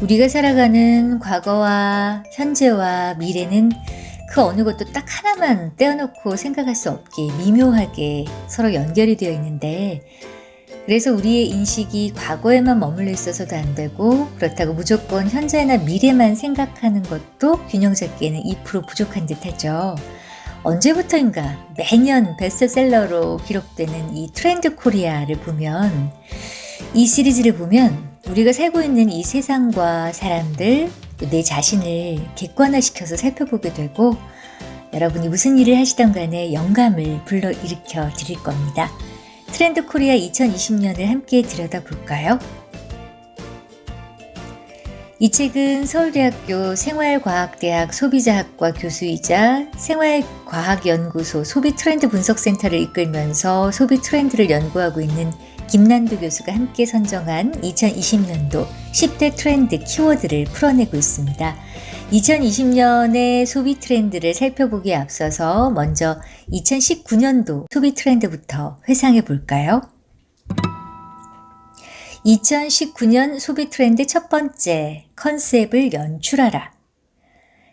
우리가 살아가는 과거와 현재와 미래는 그 어느 것도 딱 하나만 떼어놓고 생각할 수 없게 미묘하게 서로 연결이 되어 있는데, 그래서 우리의 인식이 과거에만 머물러 있어서도 안 되고, 그렇다고 무조건 현재나 미래만 생각하는 것도 균형 잡기에는 2% 부족한 듯하죠. 언제부터인가 매년 베스트셀러로 기록되는 이 트렌드 코리아를 보면, 이 시리즈를 보면 우리가 살고 있는 이 세상과 사람들, 내 자신을 객관화시켜서 살펴보게 되고, 여러분이 무슨 일을 하시던 간에 영감을 불러일으켜 드릴 겁니다. 트렌드 코리아 2020년을 함께 들여다볼까요? 이 책은 서울대학교 생활과학대학 소비자학과 교수이자 생활과학연구소 소비트렌드 분석센터를 이끌면서 소비 트렌드를 연구하고 있는 김난도 교수가 함께 선정한 2020년도 10대 트렌드 키워드를 풀어내고 있습니다. 2020년의 소비 트렌드를 살펴보기에 앞서서 먼저 2019년도 소비 트렌드부터 회상해 볼까요? 2019년 소비 트렌드 첫 번째, 컨셉을 연출하라.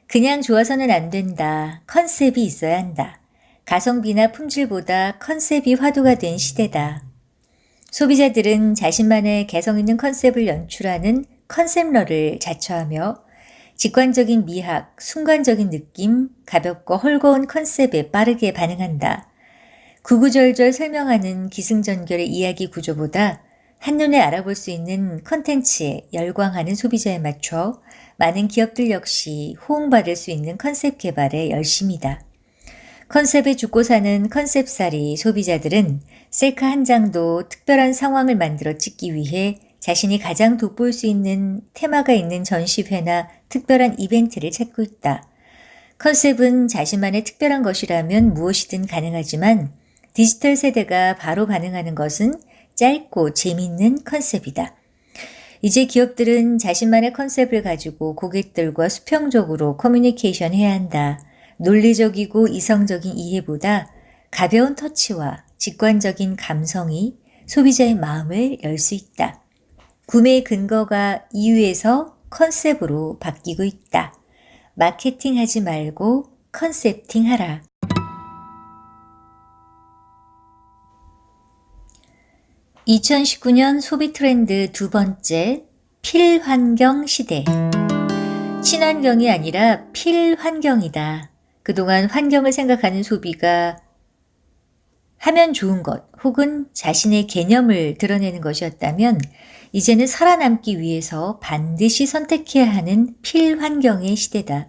그냥 좋아서는 안 된다. 컨셉이 있어야 한다. 가성비나 품질보다 컨셉이 화두가 된 시대다. 소비자들은 자신만의 개성 있는 컨셉을 연출하는 컨셉러를 자처하며 직관적인 미학, 순간적인 느낌, 가볍고 헐거운 컨셉에 빠르게 반응한다. 구구절절 설명하는 기승전결의 이야기 구조보다 한눈에 알아볼 수 있는 컨텐츠에 열광하는 소비자에 맞춰 많은 기업들 역시 호응받을 수 있는 컨셉 개발에 열심이다. 컨셉에 죽고 사는 컨셉살이 소비자들은 셀카 한 장도 특별한 상황을 만들어 찍기 위해 자신이 가장 돋보일 수 있는 테마가 있는 전시회나 특별한 이벤트를 찾고 있다. 컨셉은 자신만의 특별한 것이라면 무엇이든 가능하지만 디지털 세대가 바로 반응하는 것은 짧고 재미있는 컨셉이다. 이제 기업들은 자신만의 컨셉을 가지고 고객들과 수평적으로 커뮤니케이션 해야 한다. 논리적이고 이성적인 이해보다 가벼운 터치와 직관적인 감성이 소비자의 마음을 열 수 있다. 구매의 근거가 이유에서 컨셉으로 바뀌고 있다. 마케팅하지 말고 컨셉팅하라. 2019년 소비 트렌드 두 번째, 필환경 시대. 친환경이 아니라 필환경이다. 그동안 환경을 생각하는 소비가 하면 좋은 것 혹은 자신의 개념을 드러내는 것이었다면, 이제는 살아남기 위해서 반드시 선택해야 하는 필환경의 시대다.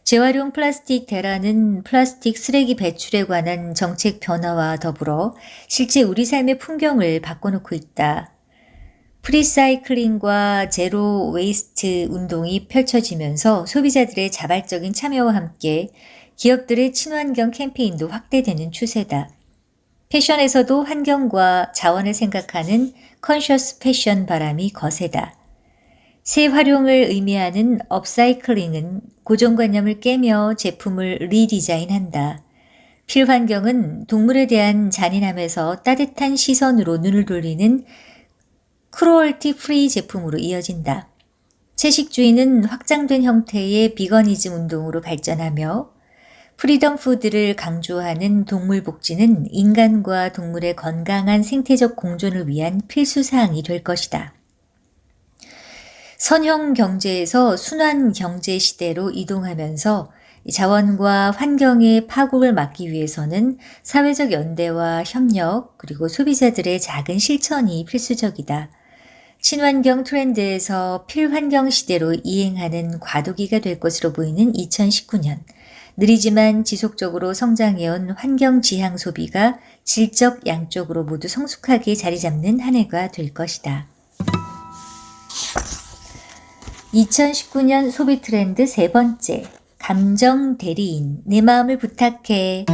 재활용 플라스틱 대란은 플라스틱 쓰레기 배출에 관한 정책 변화와 더불어 실제 우리 삶의 풍경을 바꿔놓고 있다. 프리사이클링과 제로 웨이스트 운동이 펼쳐지면서 소비자들의 자발적인 참여와 함께 기업들의 친환경 캠페인도 확대되는 추세다. 패션에서도 환경과 자원을 생각하는 컨셔스 패션 바람이 거세다. 재활용을 의미하는 업사이클링은 고정관념을 깨며 제품을 리디자인한다. 필환경은 동물에 대한 잔인함에서 따뜻한 시선으로 눈을 돌리는 크루얼티 프리 제품으로 이어진다. 채식주의는 확장된 형태의 비거니즘 운동으로 발전하며 프리덤 푸드를 강조하는 동물 복지는 인간과 동물의 건강한 생태적 공존을 위한 필수 사항이 될 것이다. 선형 경제에서 순환 경제 시대로 이동하면서 자원과 환경의 파국을 막기 위해서는 사회적 연대와 협력, 그리고 소비자들의 작은 실천이 필수적이다. 친환경 트렌드에서 필환경 시대로 이행하는 과도기가 될 것으로 보이는 2019년. 느리지만 지속적으로 성장해온 환경 지향 소비가 질적 양적으로 모두 성숙하게 자리 잡는 한 해가 될 것이다. 2019년 소비 트렌드 세 번째, 감정 대리인, 내 마음을 부탁해.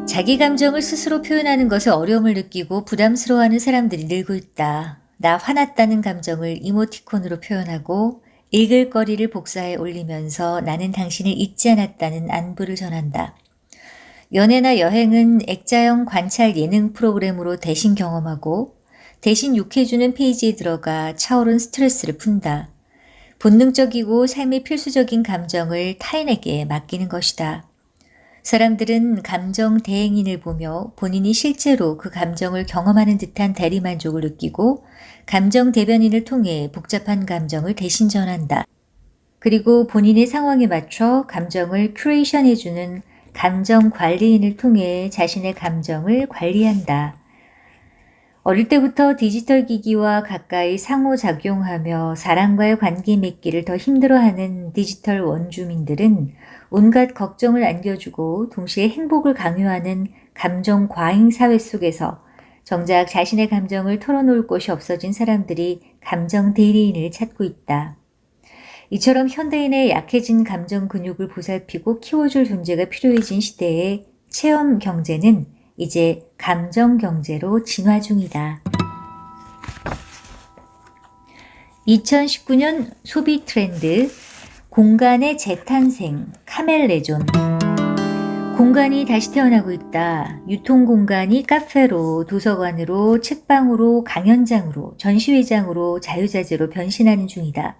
자기 감정을 스스로 표현하는 것에 어려움을 느끼고 부담스러워하는 사람들이 늘고 있다. 나 화났다는 감정을 이모티콘으로 표현하고 읽을거리를 복사해 올리면서 나는 당신을 잊지 않았다는 안부를 전한다. 연애나 여행은 액자형 관찰 예능 프로그램으로 대신 경험하고 대신 욕해주는 페이지에 들어가 차오른 스트레스를 푼다. 본능적이고 삶의 필수적인 감정을 타인에게 맡기는 것이다. 사람들은 감정 대행인을 보며 본인이 실제로 그 감정을 경험하는 듯한 대리만족을 느끼고 감정 대변인을 통해 복잡한 감정을 대신 전한다. 그리고 본인의 상황에 맞춰 감정을 큐레이션해주는 감정 관리인을 통해 자신의 감정을 관리한다. 어릴 때부터 디지털 기기와 가까이 상호작용하며 사람과의 관계 맺기를 더 힘들어하는 디지털 원주민들은 온갖 걱정을 안겨주고 동시에 행복을 강요하는 감정 과잉 사회 속에서 정작 자신의 감정을 털어놓을 곳이 없어진 사람들이 감정 대리인을 찾고 있다. 이처럼 현대인의 약해진 감정 근육을 보살피고 키워줄 존재가 필요해진 시대에 체험 경제는 이제 감정 경제로 진화 중이다. 2019년 소비 트렌드, 공간의 재탄생, 카멜레존. 공간이 다시 태어나고 있다. 유통 공간이 카페로, 도서관으로, 책방으로, 강연장으로, 전시회장으로, 자유자재로 변신하는 중이다.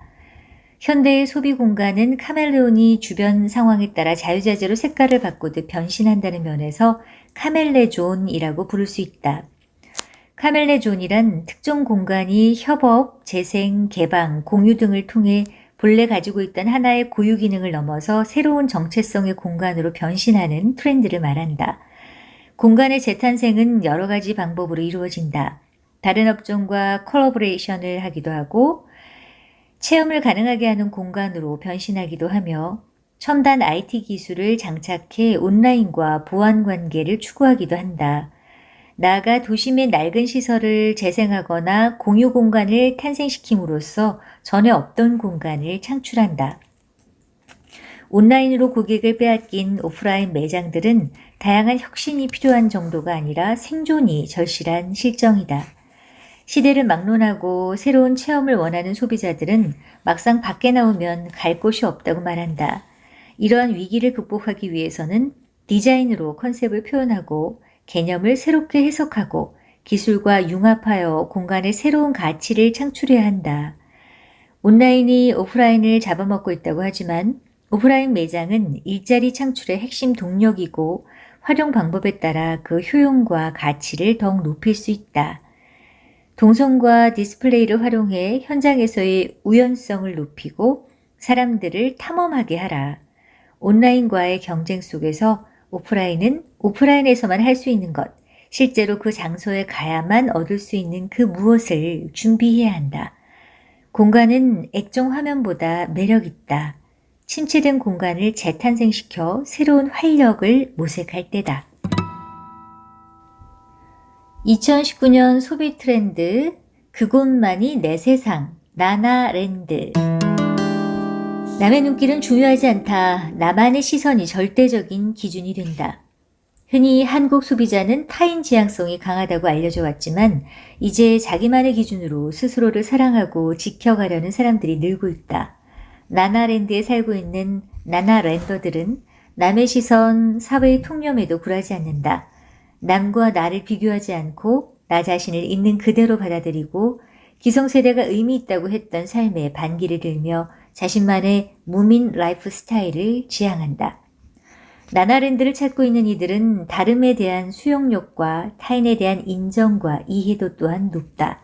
현대의 소비 공간은 카멜레온이 주변 상황에 따라 자유자재로 색깔을 바꾸듯 변신한다는 면에서 카멜레존이라고 부를 수 있다. 카멜레존이란 특정 공간이 협업, 재생, 개방, 공유 등을 통해 본래 가지고 있던 하나의 고유 기능을 넘어서 새로운 정체성의 공간으로 변신하는 트렌드를 말한다. 공간의 재탄생은 여러 가지 방법으로 이루어진다. 다른 업종과 콜라보레이션을 하기도 하고 체험을 가능하게 하는 공간으로 변신하기도 하며 첨단 IT 기술을 장착해 온라인과 보안 관계를 추구하기도 한다. 나아가 도심의 낡은 시설을 재생하거나 공유 공간을 탄생시킴으로써 전에 없던 공간을 창출한다. 온라인으로 고객을 빼앗긴 오프라인 매장들은 다양한 혁신이 필요한 정도가 아니라 생존이 절실한 실정이다. 시대를 막론하고 새로운 체험을 원하는 소비자들은 막상 밖에 나오면 갈 곳이 없다고 말한다. 이러한 위기를 극복하기 위해서는 디자인으로 컨셉을 표현하고 개념을 새롭게 해석하고 기술과 융합하여 공간의 새로운 가치를 창출해야 한다. 온라인이 오프라인을 잡아먹고 있다고 하지만 오프라인 매장은 일자리 창출의 핵심 동력이고 활용 방법에 따라 그 효용과 가치를 더욱 높일 수 있다. 동선과 디스플레이를 활용해 현장에서의 우연성을 높이고 사람들을 탐험하게 하라. 온라인과의 경쟁 속에서 오프라인은 오프라인에서만 할 수 있는 것, 실제로 그 장소에 가야만 얻을 수 있는 그 무엇을 준비해야 한다. 공간은 액정 화면보다 매력 있다. 침체된 공간을 재탄생시켜 새로운 활력을 모색할 때다. 2019년 소비 트렌드, 그곳만이 내 세상, 나나랜드. 남의 눈길은 중요하지 않다. 나만의 시선이 절대적인 기준이 된다. 흔히 한국 소비자는 타인 지향성이 강하다고 알려져 왔지만 이제 자기만의 기준으로 스스로를 사랑하고 지켜가려는 사람들이 늘고 있다. 나나랜드에 살고 있는 나나랜더들은 남의 시선, 사회의 통념에도 굴하지 않는다. 남과 나를 비교하지 않고 나 자신을 있는 그대로 받아들이고 기성세대가 의미 있다고 했던 삶에 반기를 들며 자신만의 무민 라이프 스타일을 지향한다. 나나랜드를 찾고 있는 이들은 다름에 대한 수용력과 타인에 대한 인정과 이해도 또한 높다.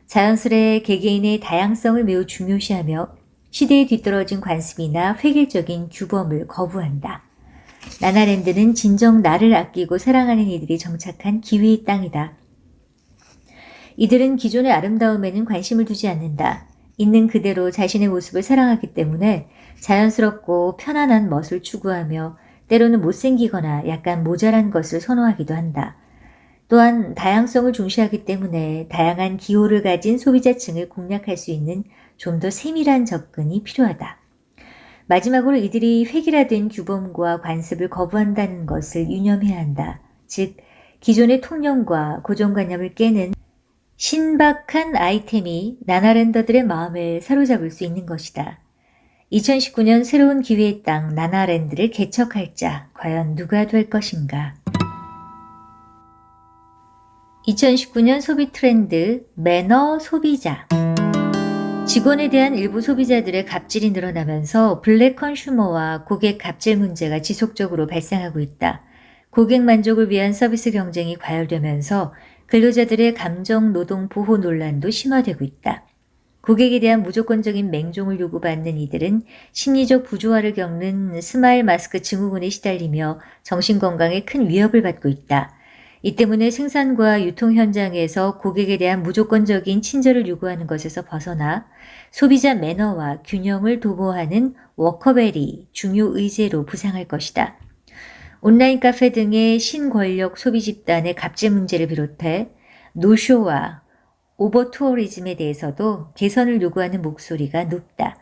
자연스레 개개인의 다양성을 매우 중요시하며 시대에 뒤떨어진 관습이나 획일적인 규범을 거부한다. 나나랜드는 진정 나를 아끼고 사랑하는 이들이 정착한 기회의 땅이다. 이들은 기존의 아름다움에는 관심을 두지 않는다. 있는 그대로 자신의 모습을 사랑하기 때문에 자연스럽고 편안한 멋을 추구하며 때로는 못생기거나 약간 모자란 것을 선호하기도 한다. 또한 다양성을 중시하기 때문에 다양한 기호를 가진 소비자층을 공략할 수 있는 좀 더 세밀한 접근이 필요하다. 마지막으로 이들이 획일화된 규범과 관습을 거부한다는 것을 유념해야 한다. 즉, 기존의 통념과 고정관념을 깨는 신박한 아이템이 나나랜더들의 마음을 사로잡을 수 있는 것이다. 2019년 새로운 기회의 땅 나나랜드를 개척할 자, 과연 누가 될 것인가? 2019년 소비 트렌드 매너 소비자. 직원에 대한 일부 소비자들의 갑질이 늘어나면서 블랙 컨슈머와 고객 갑질 문제가 지속적으로 발생하고 있다. 고객 만족을 위한 서비스 경쟁이 과열되면서 근로자들의 감정 노동 보호 논란도 심화되고 있다. 고객에 대한 무조건적인 맹종을 요구받는 이들은 심리적 부조화를 겪는 스마일 마스크 증후군에 시달리며 정신건강에 큰 위협을 받고 있다. 이 때문에 생산과 유통 현장에서 고객에 대한 무조건적인 친절을 요구하는 것에서 벗어나 소비자 매너와 균형을 도모하는 워커벨이 중요 의제로 부상할 것이다. 온라인 카페 등의 신권력 소비 집단의 갑질 문제를 비롯해 노쇼와 오버투어리즘에 대해서도 개선을 요구하는 목소리가 높다.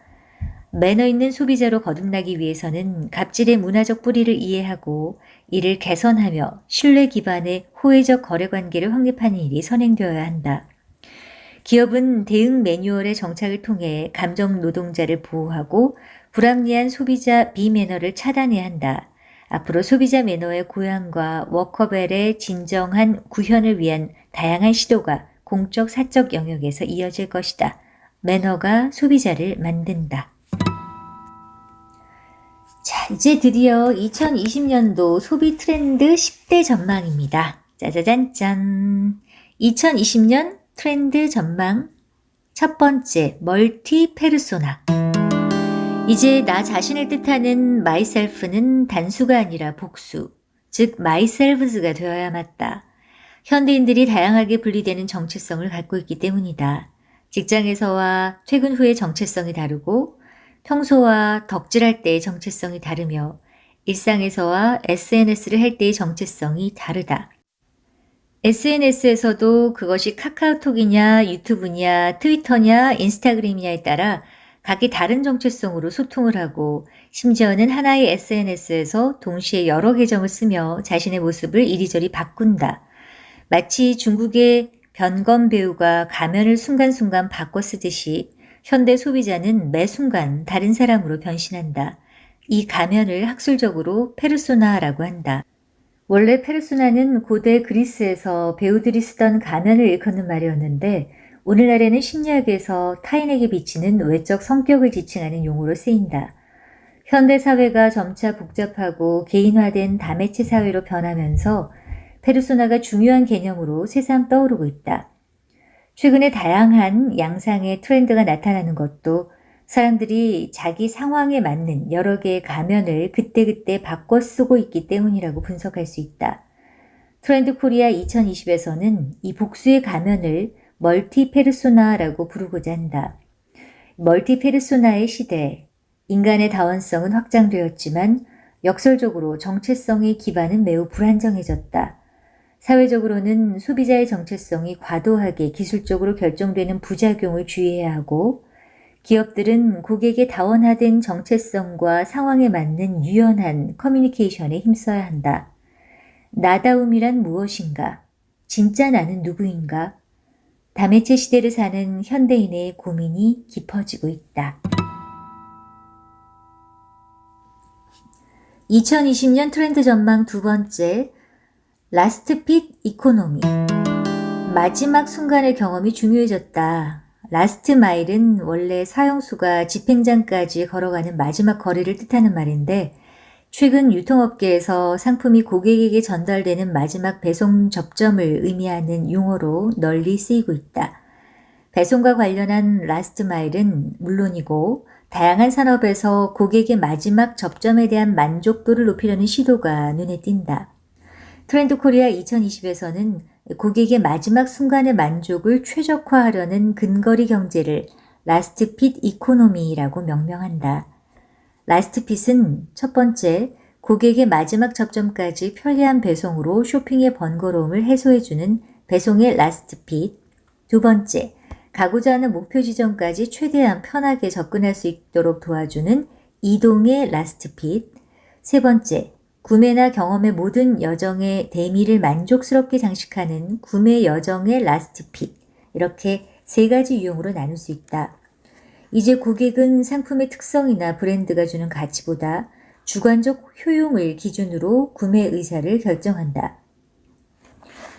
매너 있는 소비자로 거듭나기 위해서는 갑질의 문화적 뿌리를 이해하고 이를 개선하며 신뢰 기반의 호혜적 거래 관계를 확립하는 일이 선행되어야 한다. 기업은 대응 매뉴얼의 정착을 통해 감정 노동자를 보호하고 불합리한 소비자 비매너를 차단해야 한다. 앞으로 소비자 매너의 고양과 워커벨의 진정한 구현을 위한 다양한 시도가 공적 사적 영역에서 이어질 것이다. 매너가 소비자를 만든다. 자, 이제 드디어 2020년도 소비 트렌드 10대 전망입니다. 짜자잔짠. 2020년 트렌드 전망 첫 번째, 멀티 페르소나. 이제 나 자신을 뜻하는 myself는 단수가 아니라 복수, 즉 myselves가 되어야 맞다. 현대인들이 다양하게 분리되는 정체성을 갖고 있기 때문이다. 직장에서와 퇴근 후의 정체성이 다르고 평소와 덕질할 때의 정체성이 다르며 일상에서와 SNS를 할 때의 정체성이 다르다. SNS에서도 그것이 카카오톡이냐 유튜브냐 트위터냐 인스타그램이냐에 따라 각기 다른 정체성으로 소통을 하고 심지어는 하나의 SNS에서 동시에 여러 계정을 쓰며 자신의 모습을 이리저리 바꾼다. 마치 중국의 변검 배우가 가면을 순간순간 바꿔 쓰듯이 현대 소비자는 매 순간 다른 사람으로 변신한다. 이 가면을 학술적으로 페르소나라고 한다. 원래 페르소나는 고대 그리스에서 배우들이 쓰던 가면을 일컫는 말이었는데 오늘날에는 심리학에서 타인에게 비치는 외적 성격을 지칭하는 용어로 쓰인다. 현대 사회가 점차 복잡하고 개인화된 다매체 사회로 변하면서 페르소나가 중요한 개념으로 새삼 떠오르고 있다. 최근에 다양한 양상의 트렌드가 나타나는 것도 사람들이 자기 상황에 맞는 여러 개의 가면을 그때그때 바꿔 쓰고 있기 때문이라고 분석할 수 있다. 트렌드 코리아 2020에서는 이 복수의 가면을 멀티 페르소나라고 부르고자 한다. 멀티 페르소나의 시대, 인간의 다원성은 확장되었지만 역설적으로 정체성의 기반은 매우 불안정해졌다. 사회적으로는 소비자의 정체성이 과도하게 기술적으로 결정되는 부작용을 주의해야 하고 기업들은 고객의 다원화된 정체성과 상황에 맞는 유연한 커뮤니케이션에 힘써야 한다. 나다움이란 무엇인가? 진짜 나는 누구인가? 다매체 시대를 사는 현대인의 고민이 깊어지고 있다. 2020년 트렌드 전망 두 번째, 라스트 핏 이코노미. 마지막 순간의 경험이 중요해졌다. 라스트 마일은 원래 사형수가 집행장까지 걸어가는 마지막 거리를 뜻하는 말인데 최근 유통업계에서 상품이 고객에게 전달되는 마지막 배송 접점을 의미하는 용어로 널리 쓰이고 있다. 배송과 관련한 라스트 마일은 물론이고 다양한 산업에서 고객의 마지막 접점에 대한 만족도를 높이려는 시도가 눈에 띈다. 트렌드 코리아 2020에서는 고객의 마지막 순간의 만족을 최적화하려는 근거리 경제를 라스트 핏 이코노미라고 명명한다. 라스트 핏은 첫 번째, 고객의 마지막 접점까지 편리한 배송으로 쇼핑의 번거로움을 해소해주는 배송의 라스트 핏. 두 번째, 가고자 하는 목표 지점까지 최대한 편하게 접근할 수 있도록 도와주는 이동의 라스트 핏. 세 번째, 구매나 경험의 모든 여정의 대미를 만족스럽게 장식하는 구매 여정의 라스트 핏. 이렇게 세 가지 유형으로 나눌 수 있다. 이제 고객은 상품의 특성이나 브랜드가 주는 가치보다 주관적 효용을 기준으로 구매 의사를 결정한다.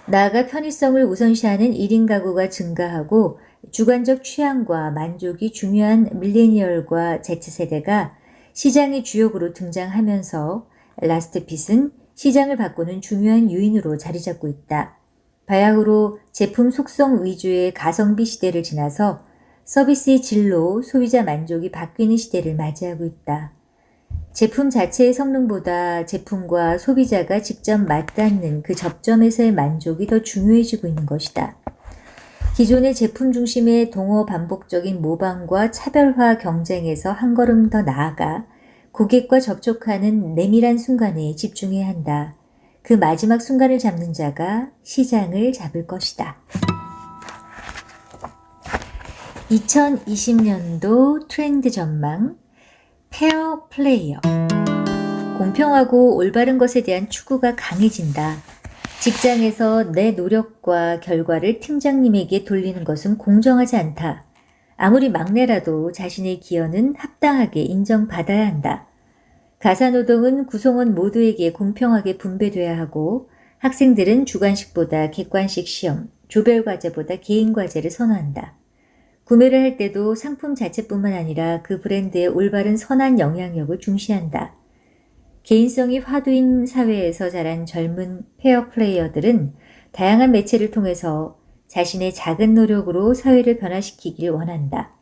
나아가 편의성을 우선시하는 1인 가구가 증가하고 주관적 취향과 만족이 중요한 밀레니얼과 Z세대가 시장의 주역으로 등장하면서 라스트핏은 시장을 바꾸는 중요한 요인으로 자리 잡고 있다. 바야흐로 제품 속성 위주의 가성비 시대를 지나서 서비스의 질로 소비자 만족이 바뀌는 시대를 맞이하고 있다. 제품 자체의 성능보다 제품과 소비자가 직접 맞닿는 그 접점에서의 만족이 더 중요해지고 있는 것이다. 기존의 제품 중심의 동호 반복적인 모방과 차별화 경쟁에서 한 걸음 더 나아가 고객과 접촉하는 내밀한 순간에 집중해야 한다. 그 마지막 순간을 잡는 자가 시장을 잡을 것이다. 2020년도 트렌드 전망 페어 플레이어. 공평하고 올바른 것에 대한 추구가 강해진다. 직장에서 내 노력과 결과를 팀장님에게 돌리는 것은 공정하지 않다. 아무리 막내라도 자신의 기여는 합당하게 인정받아야 한다. 가사노동은 구성원 모두에게 공평하게 분배돼야 하고 학생들은 주관식보다 객관식 시험, 조별과제보다 개인과제를 선호한다. 구매를 할 때도 상품 자체뿐만 아니라 그 브랜드의 올바른 선한 영향력을 중시한다. 개인성이 화두인 사회에서 자란 젊은 페어 플레이어들은 다양한 매체를 통해서 자신의 작은 노력으로 사회를 변화시키길 원한다.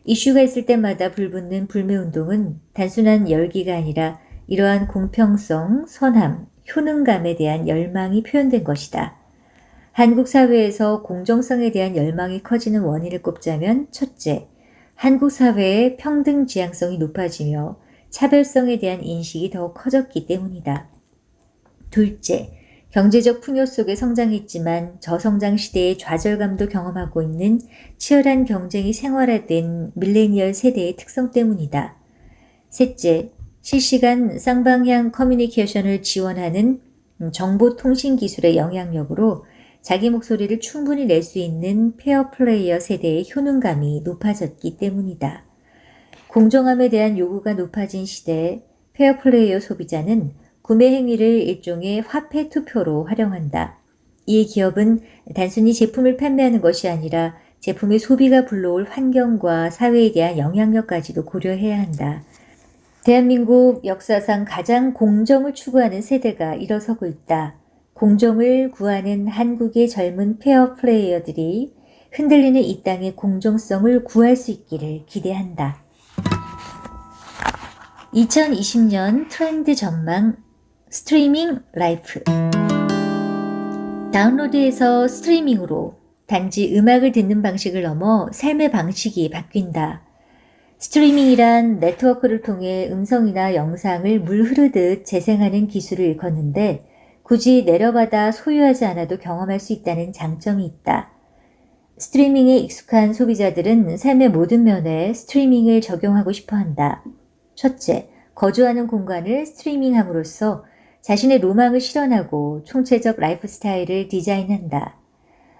이슈가 있을 때마다 불붙는 불매운동은 단순한 열기가 아니라 이러한 공평성, 선함, 효능감에 대한 열망이 표현된 것이다. 한국 사회에서 공정성에 대한 열망이 커지는 원인을 꼽자면 첫째, 한국 사회의 평등 지향성이 높아지며 차별성에 대한 인식이 더 커졌기 때문이다. 둘째, 경제적 풍요 속에 성장했지만 저성장 시대의 좌절감도 경험하고 있는 치열한 경쟁이 생활화된 밀레니얼 세대의 특성 때문이다. 셋째, 실시간 쌍방향 커뮤니케이션을 지원하는 정보통신기술의 영향력으로 자기 목소리를 충분히 낼 수 있는 페어 플레이어 세대의 효능감이 높아졌기 때문이다. 공정함에 대한 요구가 높아진 시대에 페어 플레이어 소비자는 구매 행위를 일종의 화폐 투표로 활용한다. 이에 기업은 단순히 제품을 판매하는 것이 아니라 제품의 소비가 불러올 환경과 사회에 대한 영향력까지도 고려해야 한다. 대한민국 역사상 가장 공정을 추구하는 세대가 일어서고 있다. 공정을 구하는 한국의 젊은 페어 플레이어들이 흔들리는 이 땅의 공정성을 구할 수 있기를 기대한다. 2020년 트렌드 전망 스트리밍 라이프. 다운로드에서 스트리밍으로 단지 음악을 듣는 방식을 넘어 삶의 방식이 바뀐다. 스트리밍이란 네트워크를 통해 음성이나 영상을 물 흐르듯 재생하는 기술을 일컫는데 굳이 내려받아 소유하지 않아도 경험할 수 있다는 장점이 있다. 스트리밍에 익숙한 소비자들은 삶의 모든 면에 스트리밍을 적용하고 싶어 한다. 첫째, 거주하는 공간을 스트리밍함으로써 자신의 로망을 실현하고 총체적 라이프 스타일을 디자인한다.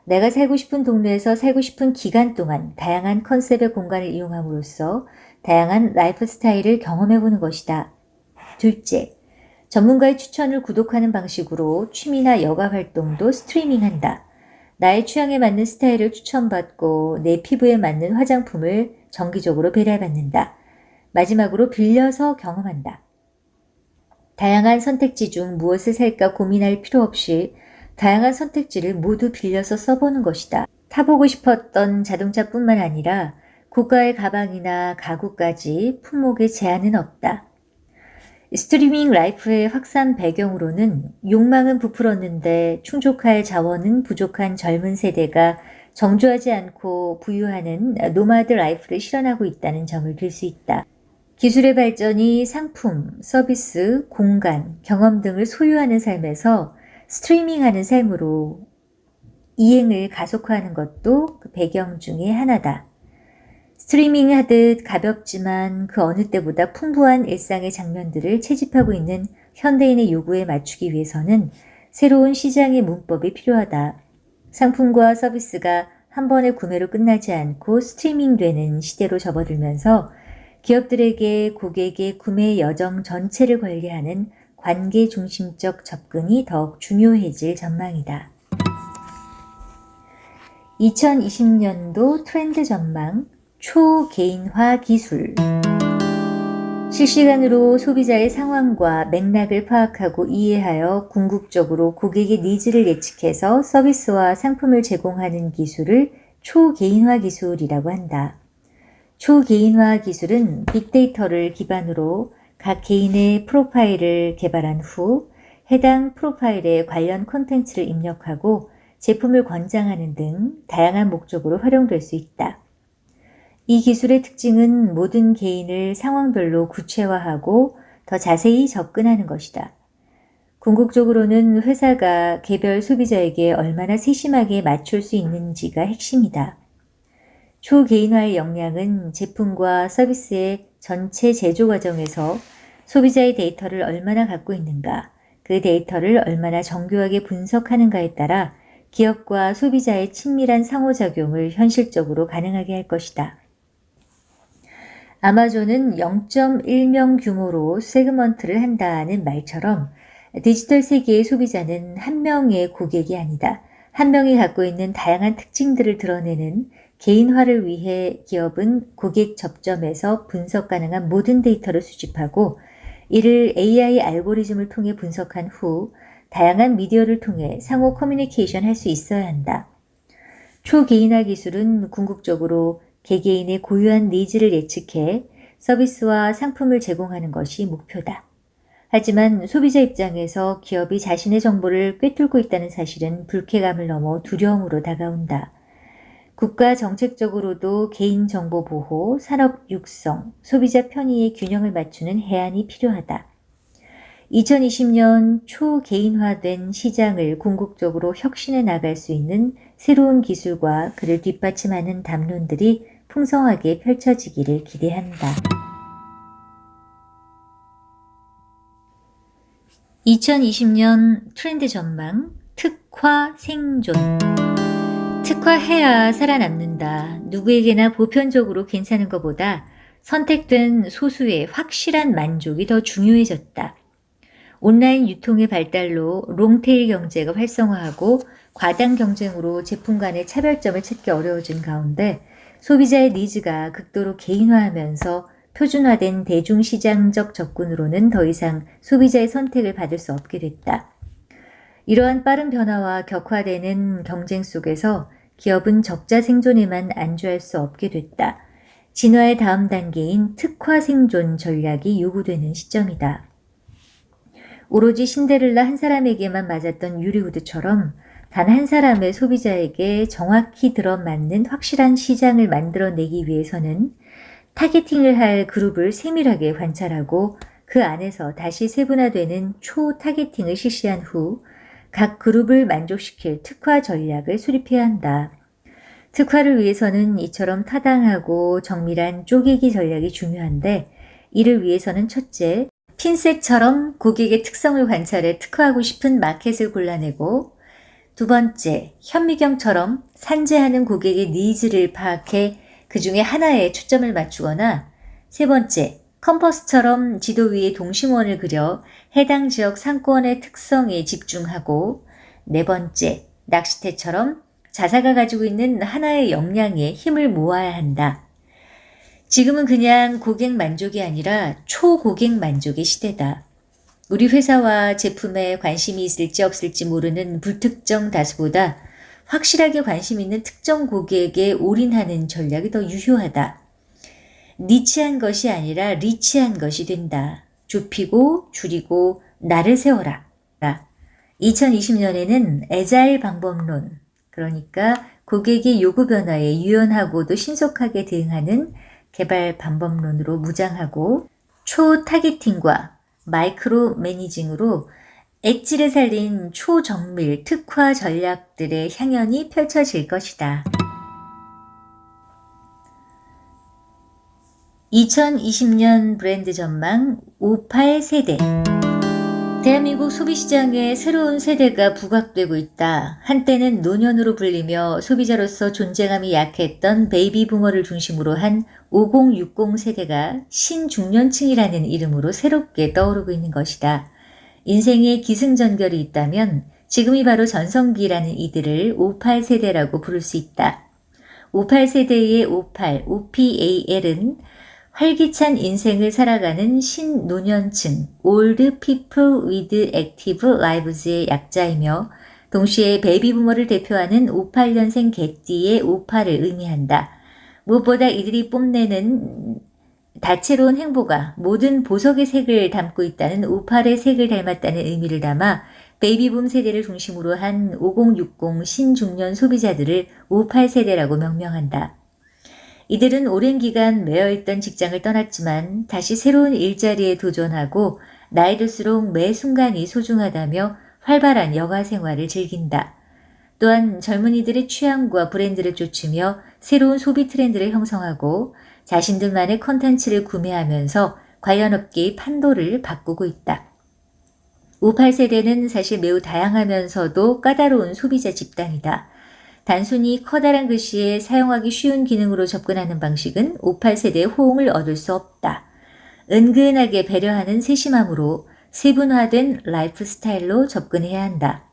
내가 살고 싶은 동네에서 살고 싶은 기간 동안 다양한 컨셉의 공간을 이용함으로써 다양한 라이프 스타일을 경험해보는 것이다. 둘째, 전문가의 추천을 구독하는 방식으로 취미나 여가 활동도 스트리밍한다. 나의 취향에 맞는 스타일을 추천받고 내 피부에 맞는 화장품을 정기적으로 배달받는다. 마지막으로 빌려서 경험한다. 다양한 선택지 중 무엇을 살까 고민할 필요 없이 다양한 선택지를 모두 빌려서 써보는 것이다. 타보고 싶었던 자동차뿐만 아니라 고가의 가방이나 가구까지 품목에 제한은 없다. 스트리밍 라이프의 확산 배경으로는 욕망은 부풀었는데 충족할 자원은 부족한 젊은 세대가 정주하지 않고 부유하는 노마드 라이프를 실현하고 있다는 점을 들 수 있다. 기술의 발전이 상품, 서비스, 공간, 경험 등을 소유하는 삶에서 스트리밍하는 삶으로 이행을 가속화하는 것도 그 배경 중에 하나다. 스트리밍 하듯 가볍지만 그 어느 때보다 풍부한 일상의 장면들을 채집하고 있는 현대인의 요구에 맞추기 위해서는 새로운 시장의 문법이 필요하다. 상품과 서비스가 한 번의 구매로 끝나지 않고 스트리밍되는 시대로 접어들면서 기업들에게 고객의 구매 여정 전체를 관리하는 관계 중심적 접근이 더욱 중요해질 전망이다. 2020년도 트렌드 전망, 초개인화 기술. 실시간으로 소비자의 상황과 맥락을 파악하고 이해하여 궁극적으로 고객의 니즈를 예측해서 서비스와 상품을 제공하는 기술을 초개인화 기술이라고 한다. 초개인화 기술은 빅데이터를 기반으로 각 개인의 프로파일을 개발한 후 해당 프로파일에 관련 콘텐츠를 입력하고 제품을 권장하는 등 다양한 목적으로 활용될 수 있다. 이 기술의 특징은 모든 개인을 상황별로 구체화하고 더 자세히 접근하는 것이다. 궁극적으로는 회사가 개별 소비자에게 얼마나 세심하게 맞출 수 있는지가 핵심이다. 초개인화의 역량은 제품과 서비스의 전체 제조 과정에서 소비자의 데이터를 얼마나 갖고 있는가, 그 데이터를 얼마나 정교하게 분석하는가에 따라 기업과 소비자의 친밀한 상호작용을 현실적으로 가능하게 할 것이다. 아마존은 0.1명 규모로 세그먼트를 한다는 말처럼 디지털 세계의 소비자는 한 명의 고객이 아니다. 한 명이 갖고 있는 다양한 특징들을 드러내는 개인화를 위해 기업은 고객 접점에서 분석 가능한 모든 데이터를 수집하고 이를 AI 알고리즘을 통해 분석한 후 다양한 미디어를 통해 상호 커뮤니케이션 할 수 있어야 한다. 초개인화 기술은 궁극적으로 개개인의 고유한 니즈를 예측해 서비스와 상품을 제공하는 것이 목표다. 하지만 소비자 입장에서 기업이 자신의 정보를 꿰뚫고 있다는 사실은 불쾌감을 넘어 두려움으로 다가온다. 국가 정책적으로도 개인정보 보호, 산업 육성, 소비자 편의의 균형을 맞추는 해안이 필요하다. 2020년 초개인화된 시장을 궁극적으로 혁신해 나갈 수 있는 새로운 기술과 그를 뒷받침하는 담론들이 풍성하게 펼쳐지기를 기대한다. 2020년 트렌드 전망, 특화 생존. 특화해야 살아남는다. 누구에게나 보편적으로 괜찮은 것보다 선택된 소수의 확실한 만족이 더 중요해졌다. 온라인 유통의 발달로 롱테일 경제가 활성화하고 과당 경쟁으로 제품 간의 차별점을 찾기 어려워진 가운데 소비자의 니즈가 극도로 개인화하면서 표준화된 대중시장적 접근으로는 더 이상 소비자의 선택을 받을 수 없게 됐다. 이러한 빠른 변화와 격화되는 경쟁 속에서 기업은 적자 생존에만 안주할 수 없게 됐다. 진화의 다음 단계인 특화 생존 전략이 요구되는 시점이다. 오로지 신데렐라 한 사람에게만 맞았던 유리구두처럼 단 한 사람의 소비자에게 정확히 들어맞는 확실한 시장을 만들어내기 위해서는 타겟팅을 할 그룹을 세밀하게 관찰하고 그 안에서 다시 세분화되는 초 타겟팅을 실시한 후 각 그룹을 만족시킬 특화 전략을 수립해야 한다. 특화를 위해서는 이처럼 타당하고 정밀한 쪼개기 전략이 중요한데 이를 위해서는 첫째, 핀셋처럼 고객의 특성을 관찰해 특화하고 싶은 마켓을 골라내고 두 번째, 현미경처럼 산재하는 고객의 니즈를 파악해 그 중에 하나에 초점을 맞추거나 세 번째, 컴퍼스처럼 지도 위에 동심원을 그려 해당 지역 상권의 특성에 집중하고 네 번째, 낚시대처럼 자사가 가지고 있는 하나의 역량에 힘을 모아야 한다. 지금은 그냥 고객 만족이 아니라 초고객 만족의 시대다. 우리 회사와 제품에 관심이 있을지 없을지 모르는 불특정 다수보다 확실하게 관심 있는 특정 고객에 올인하는 전략이 더 유효하다. 니치한 것이 아니라 리치한 것이 된다. 좁히고 줄이고 나를 세워라. 2020년에는 애자일 방법론, 그러니까 고객의 요구 변화에 유연하고도 신속하게 대응하는 개발 방법론으로 무장하고 초 타겟팅과 마이크로 매니징으로 엣지를 살린 초정밀 특화 전략들의 향연이 펼쳐질 것이다. 2020년 브랜드 전망 58세대. 대한민국 소비시장에 새로운 세대가 부각되고 있다. 한때는 노년으로 불리며 소비자로서 존재감이 약했던 베이비 부머를 중심으로 한 5060 세대가 신중년층이라는 이름으로 새롭게 떠오르고 있는 것이다. 인생에 기승전결이 있다면 지금이 바로 전성기라는 이들을 58세대라고 부를 수 있다. 58세대의 58, OPAL은 활기찬 인생을 살아가는 신노년층, Old People with Active Lives의 약자이며 동시에 베이비부머를 대표하는 58년생 개띠의 58을 의미한다. 무엇보다 이들이 뽐내는 다채로운 행보가 모든 보석의 색을 담고 있다는 58의 색을 닮았다는 의미를 담아 베이비붐 세대를 중심으로 한 5060 신중년 소비자들을 58세대라고 명명한다. 이들은 오랜 기간 매여있던 직장을 떠났지만 다시 새로운 일자리에 도전하고 나이 들수록 매 순간이 소중하다며 활발한 여가 생활을 즐긴다. 또한 젊은이들의 취향과 브랜드를 쫓으며 새로운 소비 트렌드를 형성하고 자신들만의 콘텐츠를 구매하면서 관련 업계의 판도를 바꾸고 있다. 58세대는 사실 매우 다양하면서도 까다로운 소비자 집단이다. 단순히 커다란 글씨에 사용하기 쉬운 기능으로 접근하는 방식은 58세대의 호응을 얻을 수 없다. 은근하게 배려하는 세심함으로 세분화된 라이프 스타일로 접근해야 한다.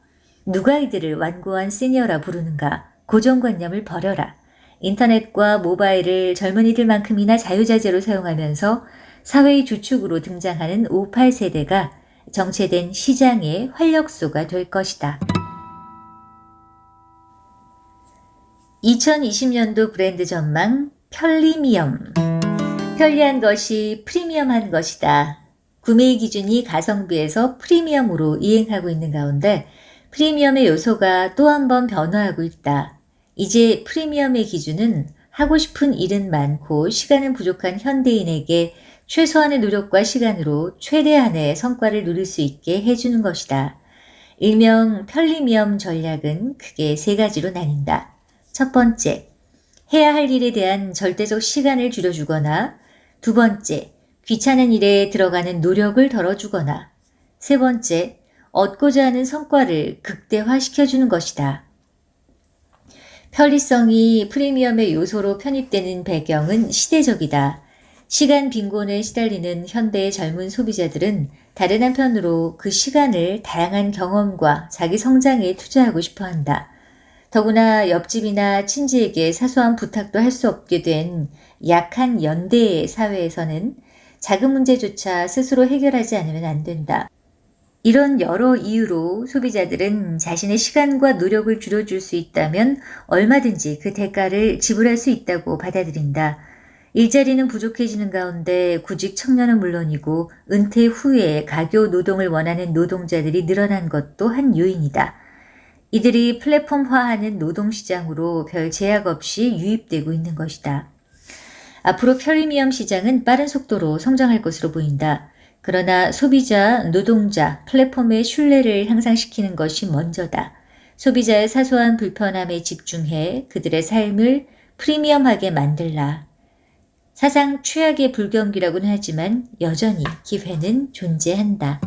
누가 이들을 완고한 시니어라 부르는가? 고정관념을 버려라. 인터넷과 모바일을 젊은이들만큼이나 자유자재로 사용하면서 사회의 주축으로 등장하는 58세대가 정체된 시장의 활력소가 될 것이다. 2020년도 브랜드 전망 편리미엄. 편리한 것이 프리미엄한 것이다. 구매의 기준이 가성비에서 프리미엄으로 이행하고 있는 가운데 프리미엄의 요소가 또 한 번 변화하고 있다. 이제 프리미엄의 기준은 하고 싶은 일은 많고 시간은 부족한 현대인에게 최소한의 노력과 시간으로 최대한의 성과를 누릴 수 있게 해주는 것이다. 일명 편리미엄 전략은 크게 세 가지로 나뉜다. 첫 번째, 해야 할 일에 대한 절대적 시간을 줄여주거나, 두 번째, 귀찮은 일에 들어가는 노력을 덜어주거나, 세 번째, 얻고자 하는 성과를 극대화시켜주는 것이다. 편리성이 프리미엄의 요소로 편입되는 배경은 시대적이다. 시간 빈곤에 시달리는 현대의 젊은 소비자들은 다른 한편으로 그 시간을 다양한 경험과 자기 성장에 투자하고 싶어 한다. 더구나 옆집이나 친지에게 사소한 부탁도 할 수 없게 된 약한 연대의 사회에서는 작은 문제조차 스스로 해결하지 않으면 안 된다. 이런 여러 이유로 소비자들은 자신의 시간과 노력을 줄여줄 수 있다면 얼마든지 그 대가를 지불할 수 있다고 받아들인다. 일자리는 부족해지는 가운데 구직 청년은 물론이고 은퇴 후에 가교 노동을 원하는 노동자들이 늘어난 것도 한 요인이다. 이들이 플랫폼화하는 노동시장으로 별 제약 없이 유입되고 있는 것이다. 앞으로 프리미엄 시장은 빠른 속도로 성장할 것으로 보인다. 그러나 소비자, 노동자, 플랫폼의 신뢰를 향상시키는 것이 먼저다. 소비자의 사소한 불편함에 집중해 그들의 삶을 프리미엄하게 만들라. 사상 최악의 불경기라고는 하지만 여전히 기회는 존재한다.